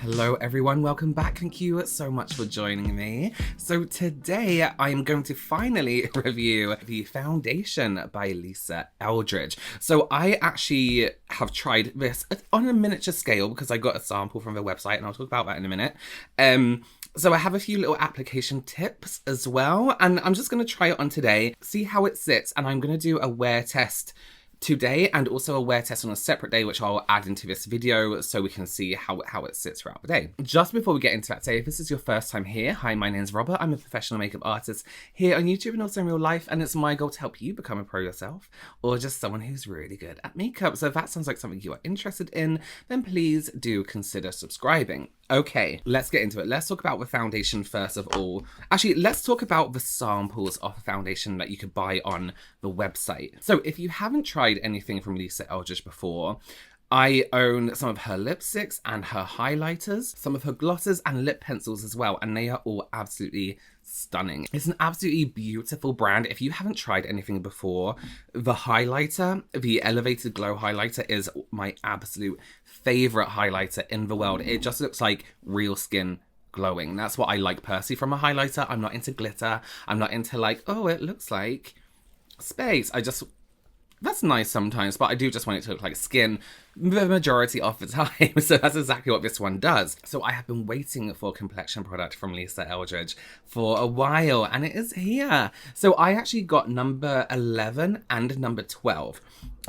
Hello everyone, welcome back. Thank you so much for joining me. So today I'm going to finally review the Foundation by Lisa Eldridge. So I actually have tried this on a miniature scale because I got a sample from the website and I'll talk about that in a minute. So I have a few little application tips as well, and I'm just going to try it on today, see how it sits, and I'm going to do a wear test today and also a wear test on a separate day, which I'll add into this video so we can see how it sits throughout the day. Just before we get into that, say if this is your first time here, hi, my name's Robert. I'm a professional makeup artist here on YouTube and also in real life, and it's my goal to help you become a pro yourself or just someone who's really good at makeup. So if that sounds like something you are interested in, then please do consider subscribing. Okay, let's get into it. Let's talk about the foundation first of all. Actually, let's talk about the samples of a foundation that you could buy on the website. So if you haven't tried anything from Lisa Eldridge before, I own some of her lipsticks and her highlighters, some of her glosses and lip pencils as well, and they are all absolutely stunning. It's an absolutely beautiful brand. If you haven't tried anything before, the highlighter, the Elevated Glow highlighter, is my absolute favorite highlighter in the world. It just looks like real skin glowing. That's what I like personally from a highlighter. I'm not into glitter. I'm not into like, oh, it looks like space. That's nice sometimes, but I do just want it to look like skin the majority of the time. So that's exactly what this one does. So I have been waiting for a complexion product from Lisa Eldridge for a while, and it is here. So I actually got number 11 and number 12.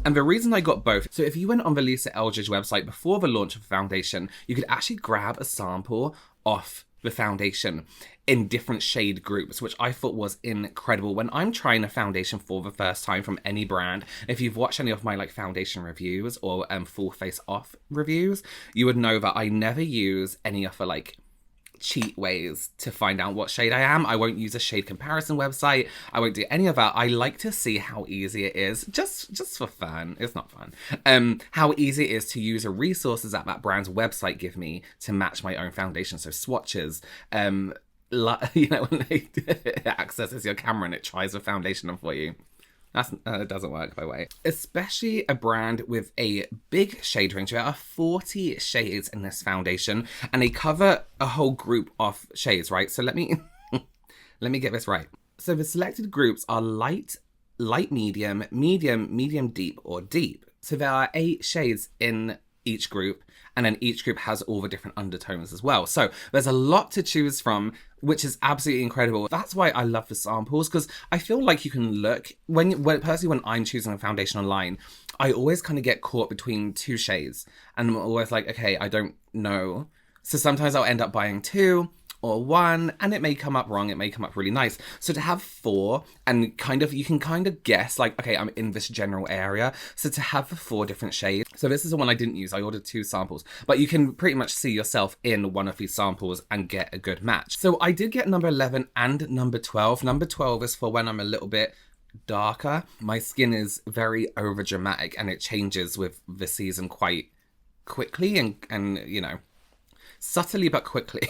And the reason I got both, so if you went on the Lisa Eldridge website before the launch of the foundation, you could actually grab a sample off the foundation in different shade groups, which I thought was incredible. When I'm trying a foundation for the first time from any brand, if you've watched any of my like foundation reviews or full face off reviews, you would know that I never use any of the like cheat ways to find out what shade I am. I won't use a shade comparison website. I won't do any of that. I like to see how easy it is, just for fun. It's not fun. How easy it is to use the resources that brand's website give me to match my own foundation. So swatches, when it accesses your camera and it tries the foundation on for you. It doesn't work, by the way. Especially a brand with a big shade range. There are 40 shades in this foundation, and they cover a whole group of shades, right? So let me get this right. So the selected groups are light, medium, medium deep, or deep. So there are 8 shades in each group, and then each group has all the different undertones as well. So there's a lot to choose from, which is absolutely incredible. That's why I love the samples, because I feel like you can look, personally when I'm choosing a foundation online, I always kind of get caught between 2 shades, and I'm always like, okay, I don't know. So sometimes I'll end up buying 2 or 1, and it may come up wrong, it may come up really nice. So to have 4, and you can kind of guess, like, okay, I'm in this general area. So to have the 4 different shades. So this is the one I didn't use. I ordered 2 samples, but you can pretty much see yourself in one of these samples and get a good match. So I did get number 11 and number 12. Number 12 is for when I'm a little bit darker. My skin is very over dramatic and it changes with the season quite quickly and you know, subtly but quickly.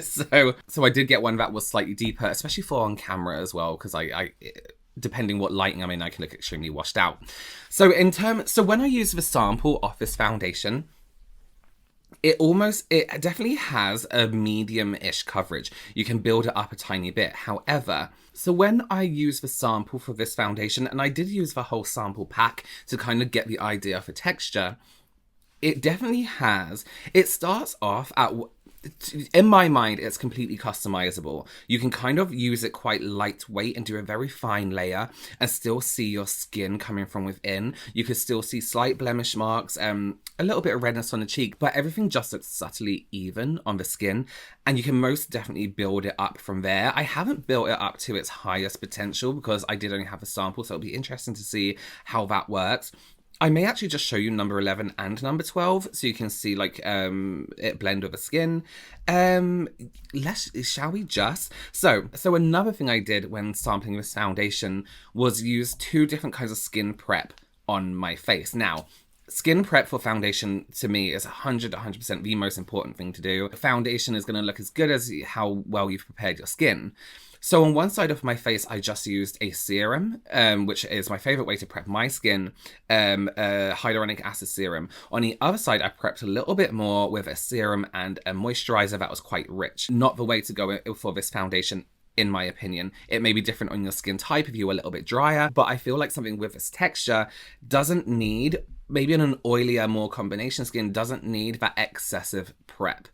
so I did get one that was slightly deeper, especially for on camera as well, because I depending what lighting I'm in, I can look extremely washed out. So when I use the sample of this foundation, it definitely has a medium-ish coverage. You can build it up a tiny bit. However, so when I use the sample for this foundation, and I did use the whole sample pack to kind of get the idea of the texture, it definitely has. It starts off at, in my mind, it's completely customizable. You can kind of use it quite lightweight and do a very fine layer and still see your skin coming from within. You could still see slight blemish marks, a little bit of redness on the cheek, but everything just looks subtly even on the skin, and you can most definitely build it up from there. I haven't built it up to its highest potential because I did only have a sample, so it'll be interesting to see how that works. I may actually just show you number 11 and number 12 so you can see like it blend with the skin. Shall we just? So another thing I did when sampling this foundation was use 2 different kinds of skin prep on my face. Now, skin prep for foundation to me is 100% the most important thing to do. Foundation is going to look as good as how well you've prepared your skin. So on one side of my face, I just used a serum, which is my favorite way to prep my skin, hyaluronic acid serum. On the other side, I prepped a little bit more with a serum and a moisturizer that was quite rich. Not the way to go for this foundation, in my opinion. It may be different on your skin type if you're a little bit drier, but I feel like something with this texture doesn't need, maybe on an oilier, more combination skin, doesn't need that excessive prep.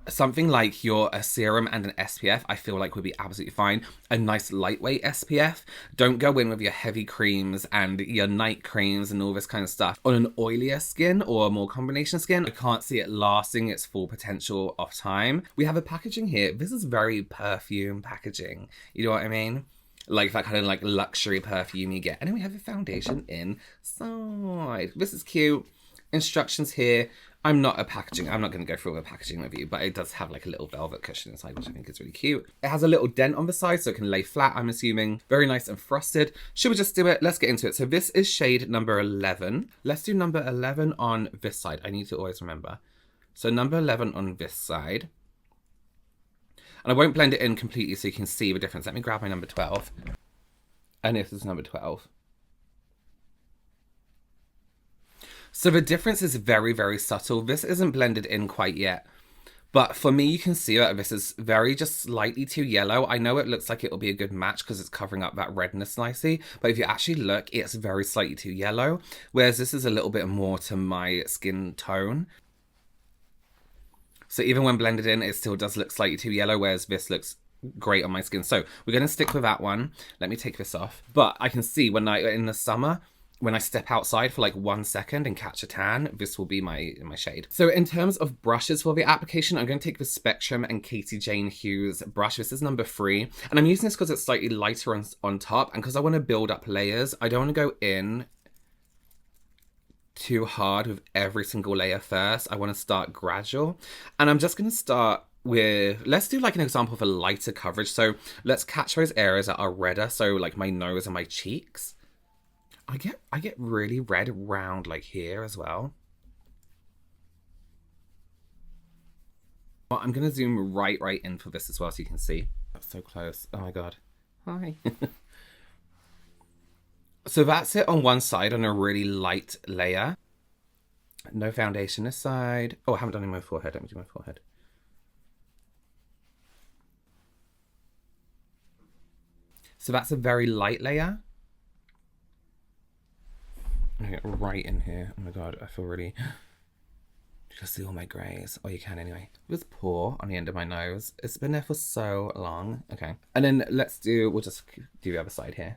Something like a serum and an SPF, I feel like would be absolutely fine. A nice lightweight SPF. Don't go in with your heavy creams and your night creams and all this kind of stuff. On an oilier skin or a more combination skin, I can't see it lasting its full potential of time. We have a packaging here. This is very perfume packaging. You know what I mean? Like that kind of like luxury perfume you get. And then we have a foundation inside. This is cute. Instructions here. I'm not going to go through all the packaging with you, but it does have like a little velvet cushion inside, which I think is really cute. It has a little dent on the side, so it can lay flat, I'm assuming. Very nice and frosted. Should we just do it? Let's get into it. So this is shade number 11. Let's do number 11 on this side. I need to always remember. So number 11 on this side. And I won't blend it in completely so you can see the difference. Let me grab my number 12. And this is number 12. So the difference is very, very subtle. This isn't blended in quite yet. But for me, you can see that this is just slightly too yellow. I know it looks like it'll be a good match because it's covering up that redness nicely. But if you actually look, it's very slightly too yellow. Whereas this is a little bit more to my skin tone. So even when blended in, it still does look slightly too yellow. Whereas this looks great on my skin. So we're going to stick with that one. Let me take this off. But I can see in the summer, when I step outside for like 1 second and catch a tan, this will be my shade. So in terms of brushes for the application, I'm going to take the Spectrum and Katie Jane Hughes brush. This is number 3. And I'm using this because it's slightly lighter on top and because I want to build up layers. I don't want to go in too hard with every single layer first. I want to start gradual. And I'm just going to start with, let's do like an example of a lighter coverage. So let's catch those areas that are redder. So like my nose and my cheeks. I get really red around like here as well. Well, I'm going to zoom right in for this as well so you can see. That's so close. Oh my God. Hi. So that's it on one side on a really light layer. No foundation this side. Oh, I haven't done any my forehead. Let me do my forehead. So that's a very light layer. I'm gonna get right in here. Oh my God, I feel really... You can see all my greys. Oh, you can anyway. This pore on the end of my nose. It's been there for so long. Okay. And then we'll just do the other side here.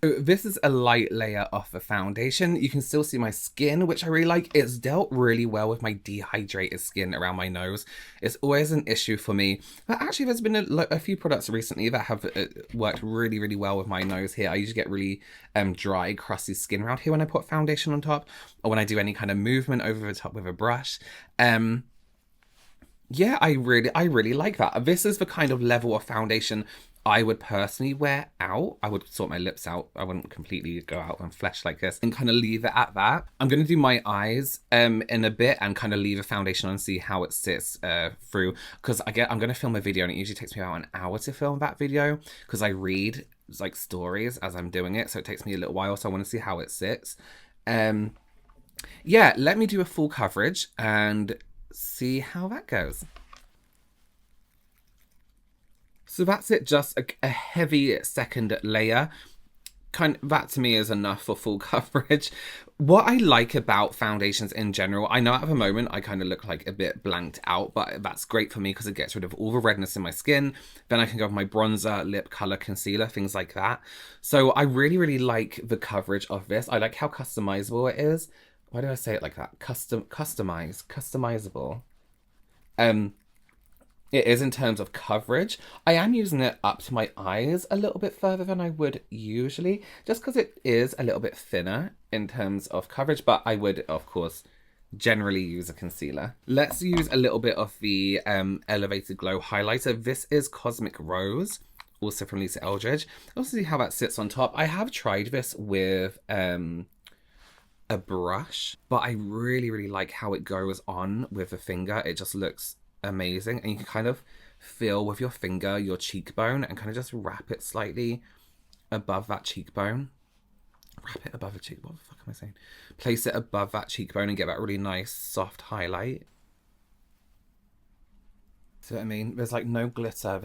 So this is a light layer of the foundation. You can still see my skin, which I really like. It's dealt really well with my dehydrated skin around my nose. It's always an issue for me. But actually, there's been a few products recently that have worked really, really well with my nose here. I usually get really dry, crusty skin around here when I put foundation on top or when I do any kind of movement over the top with a brush. Yeah, I really like that. This is the kind of level of foundation I would personally wear out. I would sort my lips out. I wouldn't completely go out and flesh like this and kind of leave it at that. I'm going to do my eyes in a bit and kind of leave a foundation on and see how it sits through. Because I'm going to film a video and it usually takes me about an hour to film that video because I read like stories as I'm doing it. So it takes me a little while. So I want to see how it sits. Yeah, let me do a full coverage and see how that goes. So that's it, just a heavy second layer. That to me is enough for full coverage. What I like about foundations in general, I know at the moment I kind of look like a bit blanked out, but that's great for me because it gets rid of all the redness in my skin. Then I can go with my bronzer, lip color, concealer, things like that. So I really, really like the coverage of this. I like how customizable it is. Why did I say it like that? Customizable. It is in terms of coverage. I am using it up to my eyes a little bit further than I would usually, just because it is a little bit thinner in terms of coverage, but I would, of course, generally use a concealer. Let's use a little bit of the Elevated Glow highlighter. This is Cosmic Rose, also from Lisa Eldridge. Let's see how that sits on top. I have tried this with a brush, but I really like how it goes on with the finger. It just looks amazing, and you can kind of feel with your finger your cheekbone and kind of just wrap it slightly above that cheekbone. Wrap it above the cheek. What the fuck am I saying? Place it above that cheekbone and get that really nice soft highlight. See what I mean? There's like no glitter.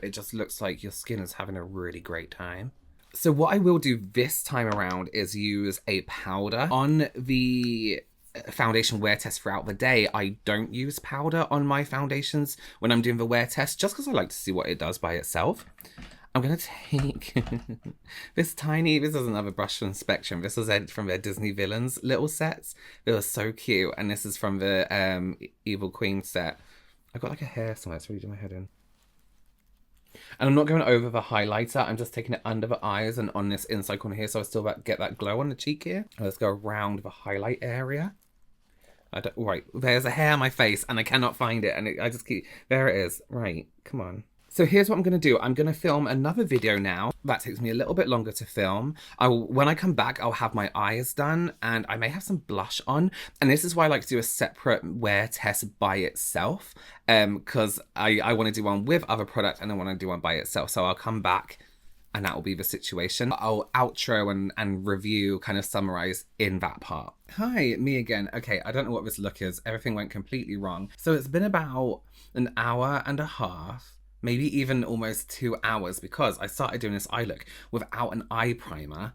It just looks like your skin is having a really great time. So what I will do this time around is use a powder. On the foundation wear test throughout the day, I don't use powder on my foundations when I'm doing the wear test, just because I like to see what it does by itself. I'm going to take this is another brush from Spectrum. This was from their Disney Villains little sets. They were so cute. And this is from the Evil Queen set. I've got like a hair somewhere. It's really doing my head in. And I'm not going over the highlighter. I'm just taking it under the eyes and on this inside corner here, so I still get that glow on the cheek here. Let's go around the highlight area. Right, there's a hair on my face and I cannot find it. And I just keep... There it is. Right, come on. So here's what I'm going to do. I'm going to film another video now. That takes me a little bit longer to film. When I come back, I'll have my eyes done and I may have some blush on. And this is why I like to do a separate wear test by itself. Because I want to do one with other product and I want to do one by itself. So I'll come back and that will be the situation. I'll outro and review, kind of summarize in that part. Hi, me again. Okay, I don't know what this look is. Everything went completely wrong. So it's been about an hour and a half. Maybe even almost 2 hours, because I started doing this eye look without an eye primer.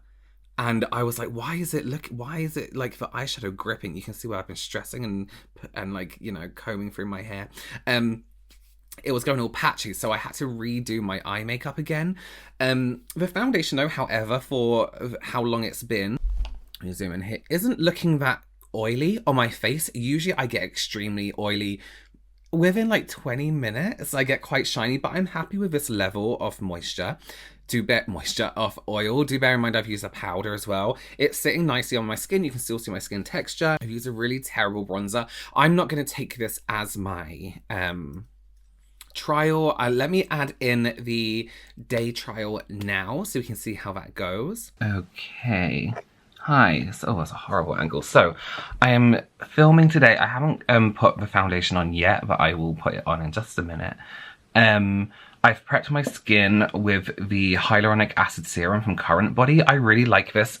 And I was like, why is it like the eyeshadow gripping? You can see where I've been stressing and like, you know, combing through my hair. It was going all patchy, so I had to redo my eye makeup again. The foundation though, however, for how long it's been, let me zoom in here, isn't looking that oily on my face. Usually I get extremely oily within like 20 minutes. I get quite shiny, but I'm happy with this level of moisture. Of oil. Do bear in mind I've used a powder as well. It's sitting nicely on my skin. You can still see my skin texture. I've used a really terrible bronzer. I'm not going to take this as my trial. Let me add in the day trial now so we can see how that goes. Okay. Hi. Oh, that's a horrible angle. So, I am filming today. I haven't put the foundation on yet, but I will put it on in just a minute. I've prepped my skin with the hyaluronic acid serum from Current Body. I really like this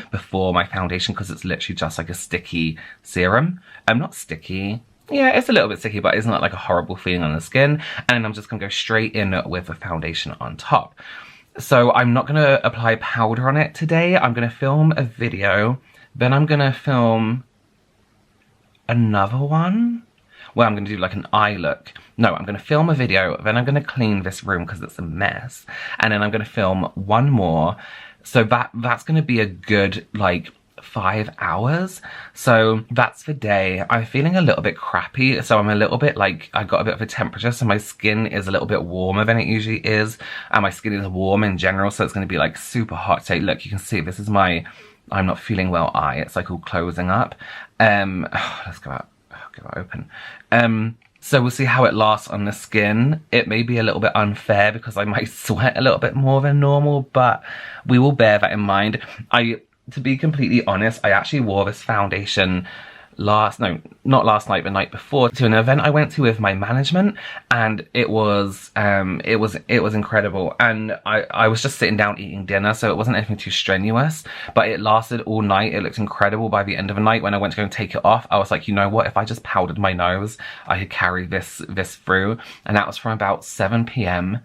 before my foundation because it's literally just like a sticky serum. Not sticky. Yeah, it's a little bit sticky, but it's not like a horrible feeling on the skin. And I'm just going to go straight in with the foundation on top. So I'm not going to apply powder on it today. I'm going to film a video. Then I'm going to film another one where I'm going to do like an eye look. No, I'm going to film a video. Then I'm going to clean this room because it's a mess. And then I'm going to film one more. So that's going to be a good like 5 hours. So that's the day. I'm feeling a little bit crappy, so I'm a little bit like, I got a bit of a temperature, so my skin is a little bit warmer than it usually is, and my skin is warm in general, so it's going to be like super hot today. Look, you can see this is my I'm not feeling well eye. It's like all closing up. Let's go out. Get that open. So we'll see how it lasts on the skin. It may be a little bit unfair because I might sweat a little bit more than normal, but we will bear that in mind. To be completely honest, I actually wore this foundation not last night, the night before, to an event I went to with my management, and it was incredible. And I was just sitting down eating dinner, so it wasn't anything too strenuous, but it lasted all night. It looked incredible by the end of the night. When I went to go and take it off, I was like, you know what, if I just powdered my nose, I could carry this through. And that was from about 7 p.m.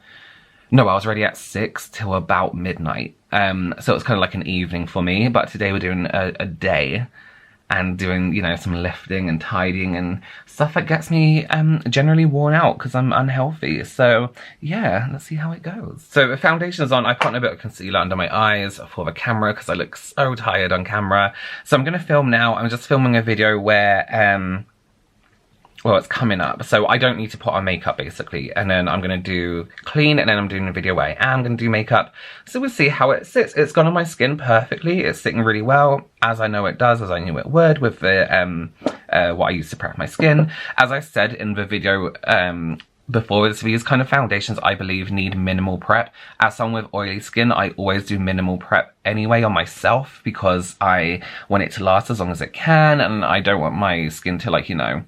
No, I was already at 6 till about midnight. So it was kind of like an evening for me, but today we're doing a day and doing, you know, some lifting and tidying and stuff that gets me generally worn out because I'm unhealthy. So yeah, let's see how it goes. So the foundation is on. I put on a bit of concealer under my eyes for the camera because I look so tired on camera. So I'm going to film now. I'm just filming a video where well, it's coming up, so I don't need to put on makeup basically, and then I'm gonna do clean, and then I'm doing a video where I am gonna do makeup. So we'll see how it sits. It's gone on my skin perfectly. It's sitting really well, as I know it does, as I knew it would, with the what I use to prep my skin. As I said in the video before, these kind of foundations I believe need minimal prep. As someone with oily skin, I always do minimal prep anyway on myself because I want it to last as long as it can, and I don't want my skin to, like, you know,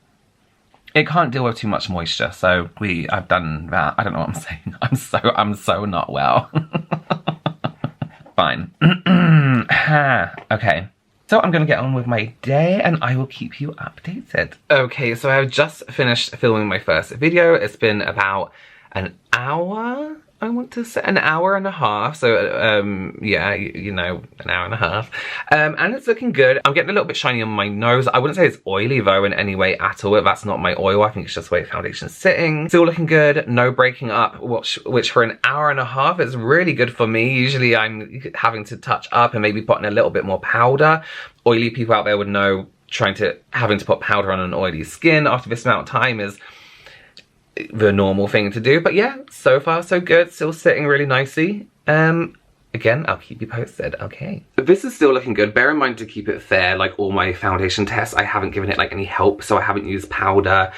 it can't deal with too much moisture. So I've done that. I don't know what I'm saying. I'm so not well. Fine. Okay. So I'm gonna get on with my day and I will keep you updated. Okay, so I've just finished filming my first video. It's been about an hour, I want to say, an hour and a half. So yeah, you know, an hour and a half. And it's looking good. I'm getting a little bit shiny on my nose. I wouldn't say it's oily though in any way at all. That's not my oil. I think it's just the way the foundation's sitting. Still looking good, no breaking up, which for an hour and a half is really good for me. Usually I'm having to touch up and maybe putting a little bit more powder. Oily people out there would know having to put powder on an oily skin after this amount of time is the normal thing to do. But yeah, so far so good, still sitting really nicely. Again, I'll keep you posted. Okay, this is still looking good. Bear in mind to keep it fair, like all my foundation tests, I haven't given it like any help, so I haven't used powder,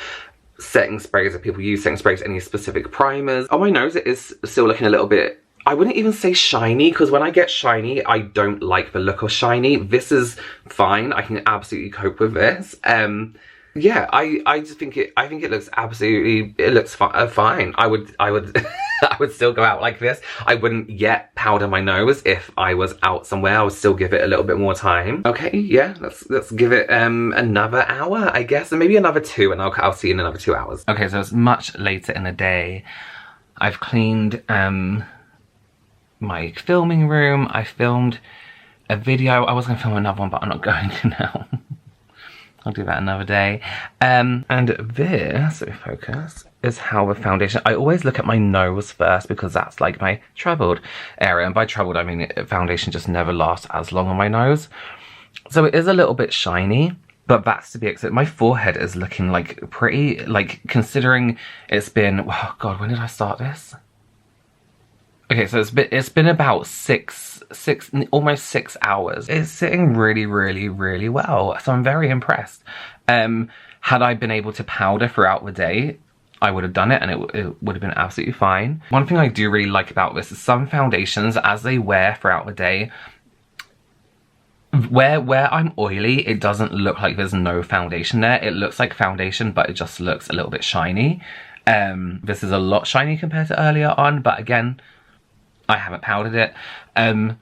setting sprays, if people use setting sprays, any specific primers. On my nose it is still looking a little bit, I wouldn't even say shiny, because when I get shiny I don't like the look of shiny. This is fine, I can absolutely cope with this. Yeah, I just think it looks absolutely, it looks fine. I would I would still go out like this. I wouldn't yet powder my nose. If I was out somewhere, I would still give it a little bit more time. Okay, yeah, let's give it another hour, I guess, and maybe another 2, and I'll see you in another 2 hours. Okay, so it's much later in the day. I've cleaned my filming room. I filmed a video. I was gonna film another one, but I'm not going to now. I'll do that another day. And this, if focus, is how the foundation, I always look at my nose first because that's like my troubled area. And by troubled, I mean foundation just never lasts as long on my nose. So it is a little bit shiny, but that's to be expected. My forehead is looking like pretty, like considering it's been, oh God, when did I start this? Okay, so it's been about almost 6 hours. It's sitting really, really, really well. So I'm very impressed. Had I been able to powder throughout the day, I would have done it and it would have been absolutely fine. One thing I do really like about this is some foundations, as they wear throughout the day, where I'm oily, it doesn't look like there's no foundation there. It looks like foundation, but it just looks a little bit shiny. This is a lot shiny compared to earlier on, but again, I haven't powdered it.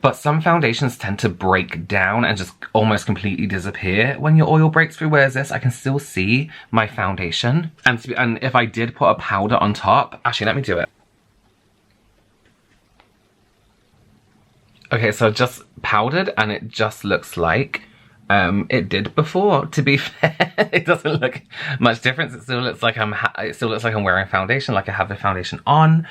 But some foundations tend to break down and just almost completely disappear when your oil breaks through, whereas this, I can still see my foundation. And if I did put a powder on top, actually, let me do it. Okay, so I just powdered and it just looks like it did before, to be fair. It doesn't look much difference. It still looks like I'm wearing foundation, like I have the foundation on.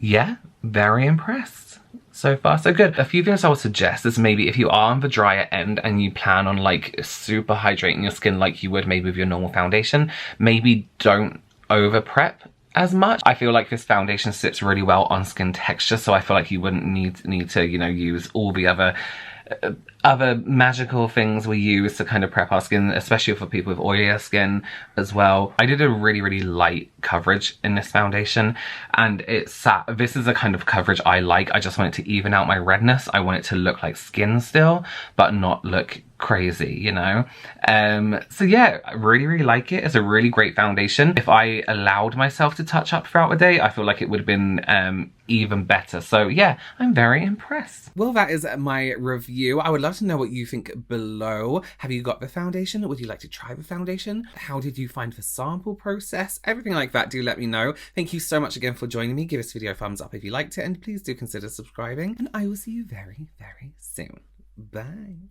Yeah, very impressed. So far, so good. A few things I would suggest is maybe if you are on the drier end and you plan on like super hydrating your skin like you would maybe with your normal foundation, maybe don't over prep as much. I feel like this foundation sits really well on skin texture, so I feel like you wouldn't need to, you know, use all the other magical things we use to kind of prep our skin, especially for people with oilier skin as well. I did a really, really light coverage in this foundation, and this is the kind of coverage I like. I just want it to even out my redness. I want it to look like skin still, but not look crazy, you know? So yeah, I really, really like it. It's a really great foundation. If I allowed myself to touch up throughout the day, I feel like it would have been even better. So yeah, I'm very impressed. Well, that is my review. I would love to know what you think below. Have you got the foundation? Would you like to try the foundation? How did you find the sample process? Everything like that, do let me know. Thank you so much again for joining me. Give this video a thumbs up if you liked it, and please do consider subscribing, and I will see you very, very soon. Bye.